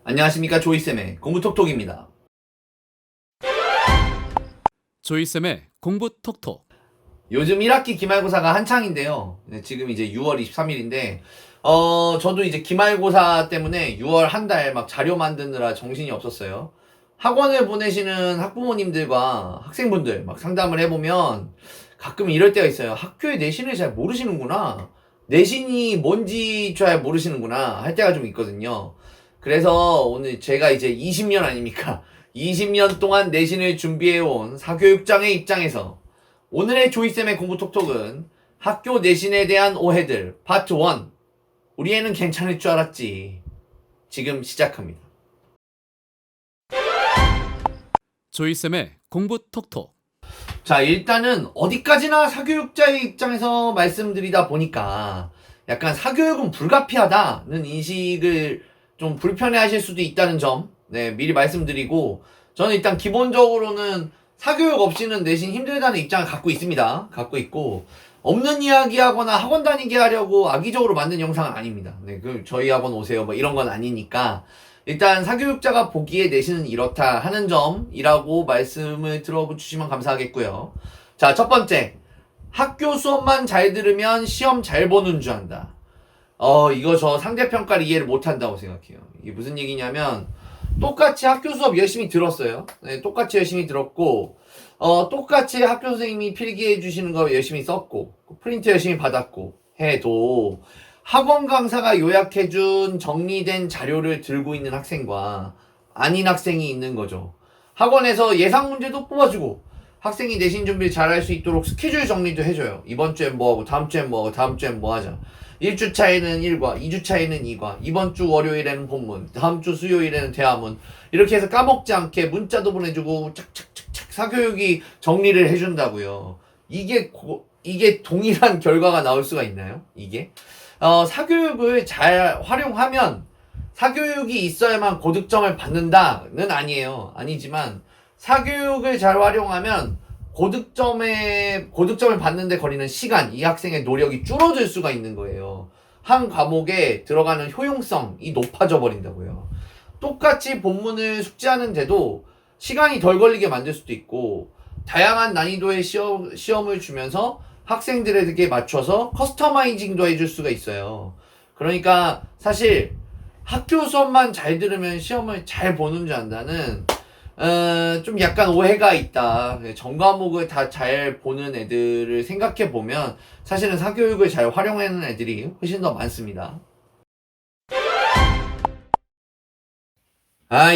안녕하십니까, 조이쌤의 공부톡톡입니다. 조이쌤의 공부 톡톡. 요즘 1학기 기말고사가 한창인데요. 네, 지금 이제 6월 23일인데 저도 이제 기말고사 때문에 6월 한 달 막 자료 만드느라 정신이 없었어요. 학원을 보내시는 학부모님들과 학생분들 막 상담을 해보면 가끔 이럴 때가 있어요. 학교의 내신을 잘 모르시는구나. 내신이 뭔지 잘 모르시는구나 할 때가 좀 있거든요. 그래서 오늘 제가 이제 20년 아닙니까? 20년 동안 내신을 준비해온 사교육장의 입장에서 오늘의 조이쌤의 공부톡톡은 학교 내신에 대한 오해들 파트 1. 우리 애는 괜찮을 줄 알았지. 지금 시작합니다. 조이쌤의 공부 톡톡. 자, 일단은 어디까지나 사교육자의 입장에서 말씀드리다 보니까 약간 사교육은 불가피하다는 인식을 좀 불편해 하실 수도 있다는 점, 네, 미리 말씀드리고, 저는 일단 기본적으로는 사교육 없이는 내신 힘들다는 입장을 갖고 있습니다. 갖고 있고, 없는 이야기 하거나 학원 다니게 하려고 악의적으로 만든 영상은 아닙니다. 네, 저희 학원 오세요. 뭐 이런 건 아니니까. 일단 사교육자가 보기에 내신은 이렇다 하는 점이라고 말씀을 들어주시면 감사하겠고요. 자, 첫 번째. 학교 수업만 잘 들으면 시험 잘 보는 줄 안다. 이거 저 상대평가를 이해를 못한다고 생각해요. 이게 무슨 얘기냐면, 똑같이 학교 수업 열심히 들었어요. 네, 똑같이 열심히 들었고, 똑같이 학교 선생님이 필기해 주시는 거 열심히 썼고, 프린트 열심히 받았고, 해도, 학원 강사가 요약해준 정리된 자료를 들고 있는 학생과 아닌 학생이 있는 거죠. 학원에서 예상 문제도 뽑아주고, 학생이 내신 준비를 잘 할 수 있도록 스케줄 정리도 해줘요. 이번 주엔 뭐하고, 다음 주엔 뭐하고, 다음 주엔 뭐 하자. 1주차에는 1과, 2주차에는 2과, 이번 주 월요일에는 본문, 다음 주 수요일에는 대화문. 이렇게 해서 까먹지 않게 문자도 보내주고, 착착착착 사교육이 정리를 해준다고요. 이게 동일한 결과가 나올 수가 있나요? 이게? 사교육을 잘 활용하면, 사교육이 있어야만 고득점을 받는다는 아니에요. 아니지만, 사교육을 잘 활용하면, 고득점을 받는데 걸리는 시간, 이 학생의 노력이 줄어들 수가 있는 거예요. 한 과목에 들어가는 효용성이 높아져 버린다고요. 똑같이 본문을 숙지하는데도 시간이 덜 걸리게 만들 수도 있고, 다양한 난이도의 시험을 주면서 학생들에게 맞춰서 커스터마이징도 해줄 수가 있어요. 그러니까 사실 학교 수업만 잘 들으면 시험을 잘 보는 줄 안다는 좀 약간 오해가 있다. 전 과목을 다 잘 보는 애들을 생각해 보면 사실은 사교육을 잘 활용하는 애들이 훨씬 더 많습니다.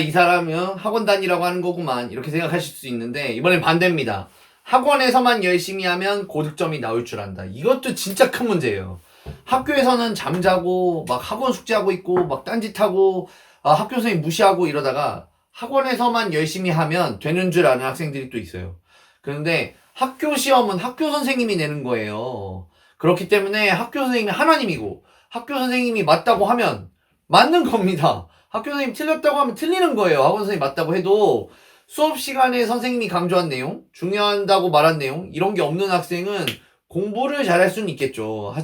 이 사람은 학원 다니라고 하는 거구만. 이렇게 생각하실 수 있는데, 이번엔 반대입니다. 학원에서만 열심히 하면 고득점이 나올 줄 안다. 이것도 진짜 큰 문제예요. 학교에서는 잠자고, 막 학원 숙제하고 있고, 막 딴짓하고, 학교 선생님 무시하고 이러다가, 학원에서만 열심히 하면 되는 줄 아는 학생들이 또 있어요. 그런데 학교 시험은 학교 선생님이 내는 거예요. 그렇기 때문에 학교 선생님이 하나님이고, 학교 선생님이 맞다고 하면 맞는 겁니다. 학교 선생님 틀렸다고 하면 틀리는 거예요. 학원 선생님 맞다고 해도 수업 시간에 선생님이 강조한 내용, 중요하다고 말한 내용, 이런 게 없는 학생은 공부를 잘할 수는 있겠죠.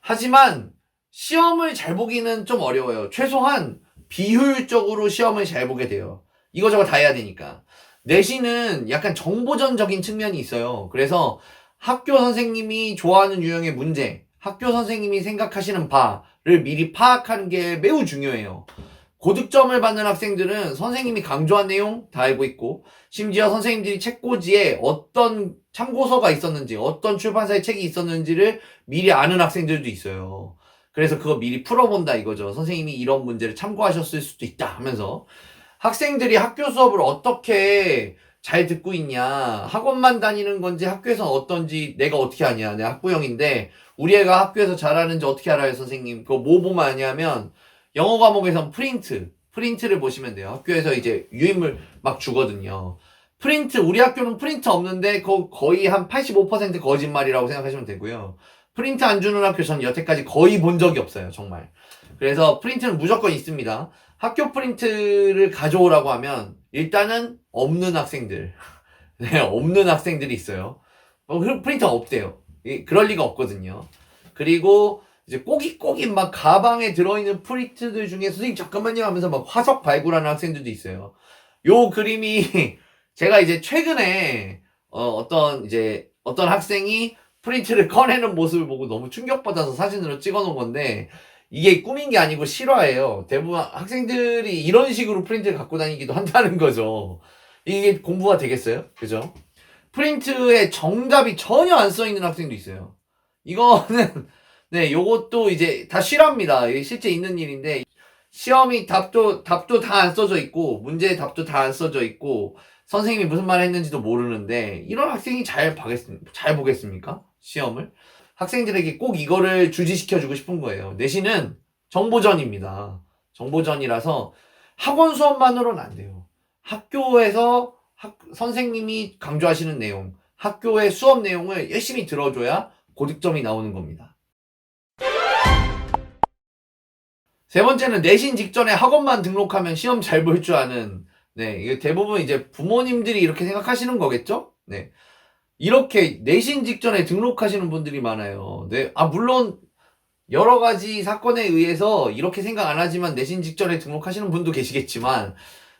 하지만 시험을 잘 보기는 좀 어려워요. 최소한 비효율적으로 시험을 잘 보게 돼요. 이거저거 다 해야 되니까. 내신은 약간 정보전적인 측면이 있어요. 그래서 학교 선생님이 좋아하는 유형의 문제, 학교 선생님이 생각하시는 바를 미리 파악하는 게 매우 중요해요. 고득점을 받는 학생들은 선생님이 강조한 내용 다 알고 있고, 심지어 선생님들이 책꽂이에 어떤 참고서가 있었는지, 어떤 출판사의 책이 있었는지를 미리 아는 학생들도 있어요. 그래서 그거 미리 풀어본다 이거죠. 선생님이 이런 문제를 참고하셨을 수도 있다 하면서. 학생들이 학교 수업을 어떻게 잘 듣고 있냐, 학원만 다니는 건지 학교에서 어떤지 내가 어떻게 아냐. 내 학부형인데 우리 애가 학교에서 잘하는지 어떻게 알아요, 선생님? 그거 뭐 보면 아냐면 영어 과목에선 프린트를 보시면 돼요. 학교에서 이제 유인물 막 주거든요. 우리 학교는 프린트 없는데 거의 한 85% 거짓말이라고 생각하시면 되고요. 프린트 안 주는 학교 전 여태까지 거의 본 적이 없어요, 정말. 그래서 프린트는 무조건 있습니다. 학교 프린트를 가져오라고 하면 일단은 없는 학생들, 네, 없는 학생들이 있어요. 프린터가 없대요. 그럴 리가 없거든요. 그리고 이제 꼬깃꼬깃 막 가방에 들어있는 프린트들 중에 선생님 잠깐만요 하면서 막 화석 발굴하는 학생들도 있어요. 요 그림이 제가 이제 최근에 어떤 학생이 프린트를 꺼내는 모습을 보고 너무 충격받아서 사진으로 찍어 놓은 건데 이게 꾸민 게 아니고 실화예요. 대부분 학생들이 이런 식으로 프린트를 갖고 다니기도 한다는 거죠. 이게 공부가 되겠어요? 그죠? 프린트에 정답이 전혀 안 써 있는 학생도 있어요. 이거는 네, 요것도 이제 다 실화입니다. 이게 실제 있는 일인데 시험이 답도 다 안 써져 있고 문제의 답도 다 안 써져 있고 선생님이 무슨 말 했는지도 모르는데 이런 학생이 잘 보겠습니까? 시험을? 학생들에게 꼭 이거를 주지시켜주고 싶은 거예요. 내신은 정보전입니다. 정보전이라서 학원 수업만으로는 안 돼요. 학교에서 선생님이 강조하시는 내용, 학교의 수업 내용을 열심히 들어줘야 고득점이 나오는 겁니다. 세 번째는 내신 직전에 학원만 등록하면 시험 잘 볼 줄 아는, 네, 이게 대부분 이제 부모님들이 이렇게 생각하시는 거겠죠? 네. 이렇게 내신 직전에 등록하시는 분들이 많아요. 네. 물론, 여러 가지 사건에 의해서 이렇게 생각 안 하지만 내신 직전에 등록하시는 분도 계시겠지만,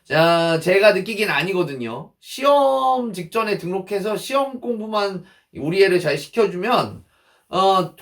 자, 제가 느끼기엔 아니거든요. 시험 직전에 등록해서 시험 공부만 우리 애를 잘 시켜주면,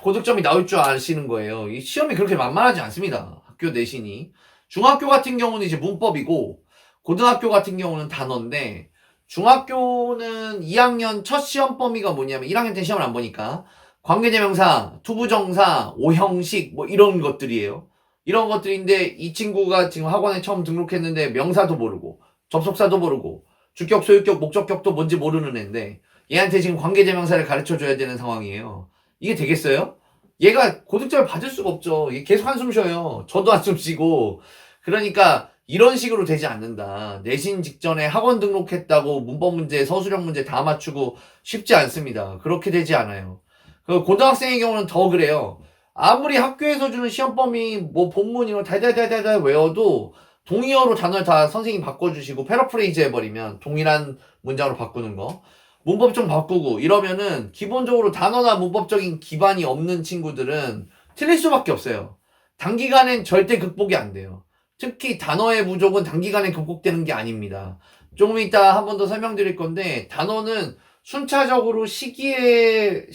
고득점이 나올 줄 아시는 거예요. 이 시험이 그렇게 만만하지 않습니다. 학교 내신이. 중학교 같은 경우는 이제 문법이고, 고등학교 같은 경우는 단어인데, 중학교는 2학년 첫 시험 범위가 뭐냐면, 1학년 때 시험을 안 보니까, 관계대명사, 투부정사, 오형식, 뭐 이런 것들이에요. 이런 것들인데, 이 친구가 지금 학원에 처음 등록했는데, 명사도 모르고, 접속사도 모르고, 주격, 소유격, 목적격도 뭔지 모르는 애인데, 얘한테 지금 관계대명사를 가르쳐 줘야 되는 상황이에요. 이게 되겠어요? 얘가 고득점을 받을 수가 없죠. 얘 계속 한숨 쉬어요. 저도 한숨 쉬고. 그러니까 이런 식으로 되지 않는다. 내신 직전에 학원 등록했다고 문법 문제, 서술형 문제 다 맞추고 쉽지 않습니다. 그렇게 되지 않아요. 그 고등학생의 경우는 더 그래요. 아무리 학교에서 주는 시험 범위, 뭐 본문 이런 달달달달달 외워도 동의어로 단어를 다 선생님 바꿔주시고 패러프레이즈 해버리면 동일한 문장으로 바꾸는 거. 문법 좀 바꾸고 이러면은 기본적으로 단어나 문법적인 기반이 없는 친구들은 틀릴 수밖에 없어요. 단기간엔 절대 극복이 안 돼요. 특히 단어의 부족은 단기간에 극복되는 게 아닙니다. 조금 이따 한 번 더 설명드릴 건데 단어는 순차적으로 시기를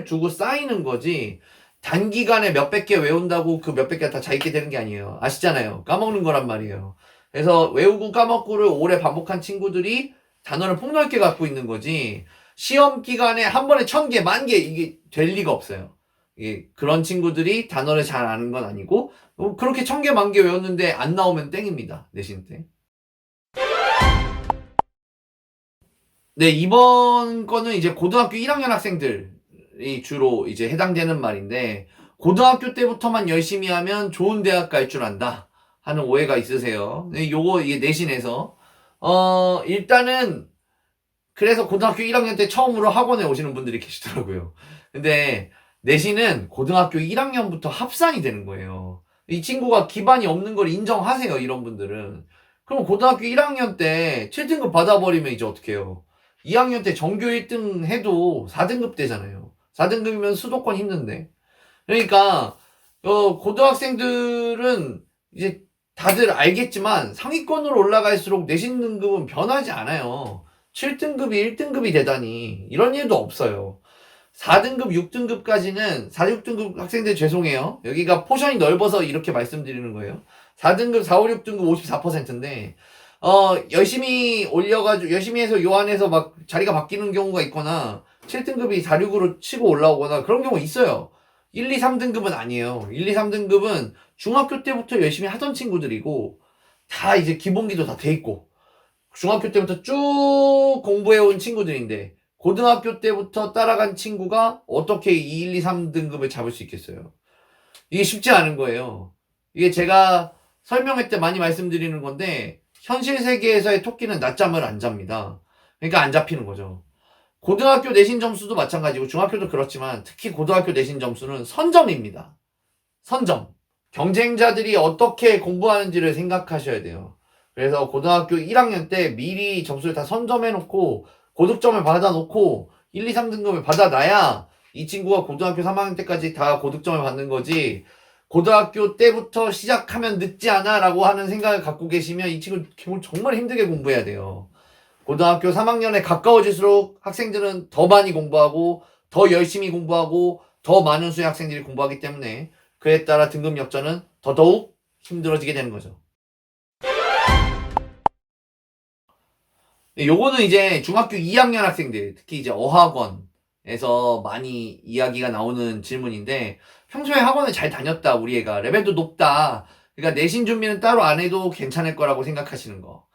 두고 쌓이는 거지 단기간에 몇백 개 외운다고 그 몇백 개 다 잘 있게 되는 게 아니에요. 아시잖아요. 까먹는 거란 말이에요. 그래서 외우고 까먹고를 오래 반복한 친구들이 단어를 폭넓게 갖고 있는 거지 시험 기간에 한 번에 1000개, 10,000개 이게 될 리가 없어요. 이게 그런 친구들이 단어를 잘 아는 건 아니고 그렇게 1000개, 10,000개 외웠는데 안 나오면 땡입니다. 내신 때. 네, 이번 거는 이제 고등학교 1학년 학생들이 주로 이제 해당되는 말인데 고등학교 때부터만 열심히 하면 좋은 대학 갈 줄 안다 하는 오해가 있으세요. 네, 요거 이게 내신에서 일단은, 그래서 고등학교 1학년 때 처음으로 학원에 오시는 분들이 계시더라고요. 근데, 내신은 고등학교 1학년부터 합산이 되는 거예요. 이 친구가 기반이 없는 걸 인정하세요, 이런 분들은. 그럼 고등학교 1학년 때 7등급 받아버리면 이제 어떡해요? 2학년 때 전교 1등 해도 4등급 되잖아요. 4등급이면 수도권 힘든데. 그러니까, 고등학생들은 이제 다들 알겠지만 상위권으로 올라갈수록 내신 등급은 변하지 않아요. 7등급이 1등급이 되다니 이런 일도 없어요. 4등급, 6등급까지는 4, 6등급 학생들 죄송해요. 여기가 포션이 넓어서 이렇게 말씀드리는 거예요. 4등급, 4, 5, 6등급 54%인데 열심히 올려가지고 열심히 해서 요 안에서 막 자리가 바뀌는 경우가 있거나 7등급이 4, 6으로 치고 올라오거나 그런 경우 있어요. 1, 2, 3등급은 아니에요. 1, 2, 3등급은 중학교 때부터 열심히 하던 친구들이고 다 이제 기본기도 다 돼 있고 중학교 때부터 쭉 공부해온 친구들인데 고등학교 때부터 따라간 친구가 어떻게 2, 1, 2, 3등급을 잡을 수 있겠어요? 이게 쉽지 않은 거예요. 이게 제가 설명회 때 많이 말씀드리는 건데 현실 세계에서의 토끼는 낮잠을 안 잡니다. 그러니까 안 잡히는 거죠. 고등학교 내신 점수도 마찬가지고 중학교도 그렇지만 특히 고등학교 내신 점수는 선점입니다. 선점. 경쟁자들이 어떻게 공부하는지를 생각하셔야 돼요. 그래서 고등학교 1학년 때 미리 점수를 다 선점해 놓고 고득점을 받아 놓고 1, 2, 3등급을 받아 놔야 이 친구가 고등학교 3학년 때까지 다 고득점을 받는 거지 고등학교 때부터 시작하면 늦지 않아 라고 하는 생각을 갖고 계시면 이 친구 정말 힘들게 공부해야 돼요. 고등학교 3학년에 가까워질수록 학생들은 더 많이 공부하고 더 열심히 공부하고 더 많은 수의 학생들이 공부하기 때문에 그에 따라 등급 역전은 더더욱 힘들어지게 되는 거죠. 요거는 이제 중학교 2학년 학생들, 특히 이제 어학원에서 많이 이야기가 나오는 질문인데, 평소에 학원을 잘 다녔다, 우리 애가. 레벨도 높다. 그러니까 내신 준비는 따로 안 해도 괜찮을 거라고 생각하시는 거.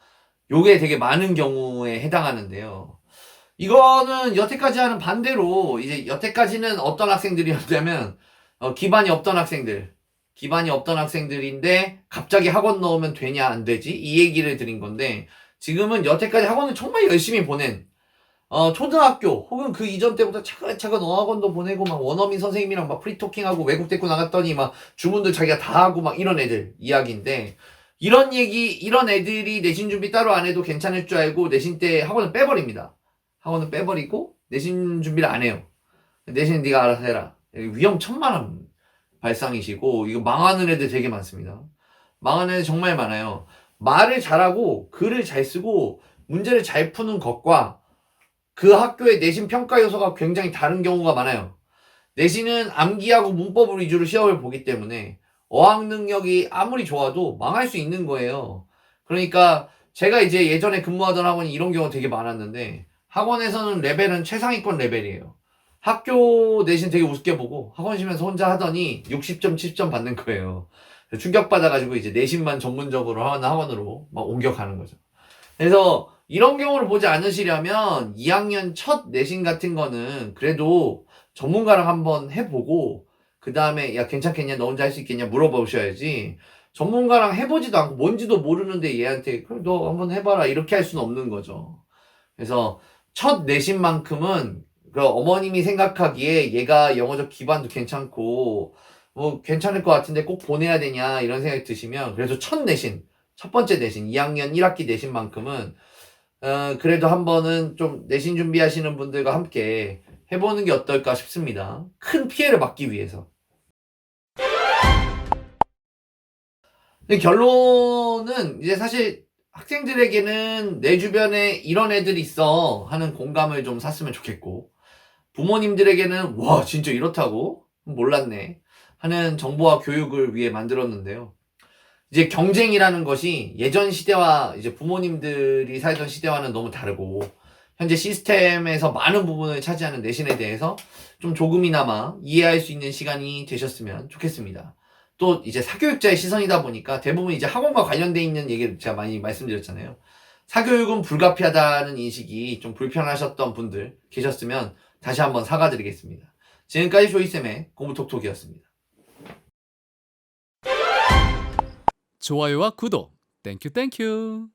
요게 되게 많은 경우에 해당하는데요. 이거는 여태까지 하는 반대로, 이제 여태까지는 어떤 학생들이었냐면, 기반이 없던 학생들인데, 갑자기 학원 넣으면 되냐, 안 되지? 이 얘기를 드린 건데, 지금은 여태까지 학원을 정말 열심히 보낸 초등학교 혹은 그 이전 때부터 차근차근 어학원도 보내고 막 원어민 선생님이랑 막 프리토킹하고 외국 데리고 나갔더니 막 주문들 자기가 다 하고 막 이런 애들 이야기인데 이런 애들이 내신 준비 따로 안 해도 괜찮을 줄 알고 내신 때 학원을 빼버립니다. 학원을 빼버리고 내신 준비를 안 해요. 내신 네가 알아서 해라. 위험천만한 발상이시고 이거 망하는 애들 되게 많습니다. 망하는 애들 정말 많아요. 말을 잘하고 글을 잘 쓰고 문제를 잘 푸는 것과 그 학교의 내신 평가 요소가 굉장히 다른 경우가 많아요. 내신은 암기하고 문법을 위주로 시험을 보기 때문에 어학 능력이 아무리 좋아도 망할 수 있는 거예요. 그러니까 제가 이제 예전에 근무하던 학원이 이런 경우가 되게 많았는데 학원에서는 레벨은 최상위권 레벨이에요. 학교 내신 되게 우습게 보고 학원 쉬면서 혼자 하더니 60점, 70점 받는 거예요. 충격받아가지고 이제 내신만 전문적으로 하는 학원으로 막 옮겨가는 거죠. 그래서 이런 경우를 보지 않으시려면 2학년 첫 내신 같은 거는 그래도 전문가랑 한번 해보고 그 다음에 야 괜찮겠냐 너 혼자 할 수 있겠냐 물어보셔야지 전문가랑 해보지도 않고 뭔지도 모르는데 얘한테 그래 너 한번 해봐라 이렇게 할 수는 없는 거죠. 그래서 첫 내신만큼은 그 어머님이 생각하기에 얘가 영어적 기반도 괜찮고 뭐 괜찮을 것 같은데 꼭 보내야 되냐 이런 생각이 드시면 그래도 첫 번째 내신 2학년 1학기 내신만큼은 그래도 한 번은 좀 내신 준비하시는 분들과 함께 해보는 게 어떨까 싶습니다. 큰 피해를 막기 위해서. 근데 결론은 이제 사실 학생들에게는 내 주변에 이런 애들이 있어 하는 공감을 좀 샀으면 좋겠고 부모님들에게는 와 진짜 이렇다고? 몰랐네 하는 정보와 교육을 위해 만들었는데요. 이제 경쟁이라는 것이 예전 시대와 이제 부모님들이 살던 시대와는 너무 다르고 현재 시스템에서 많은 부분을 차지하는 내신에 대해서 좀 조금이나마 이해할 수 있는 시간이 되셨으면 좋겠습니다. 또 이제 사교육자의 시선이다 보니까 대부분 이제 학원과 관련돼 있는 얘기를 제가 많이 말씀드렸잖아요. 사교육은 불가피하다는 인식이 좀 불편하셨던 분들 계셨으면 다시 한번 사과드리겠습니다. 지금까지 조이쌤의 공부톡톡이었습니다. 좋아요와 구독 땡큐 땡큐.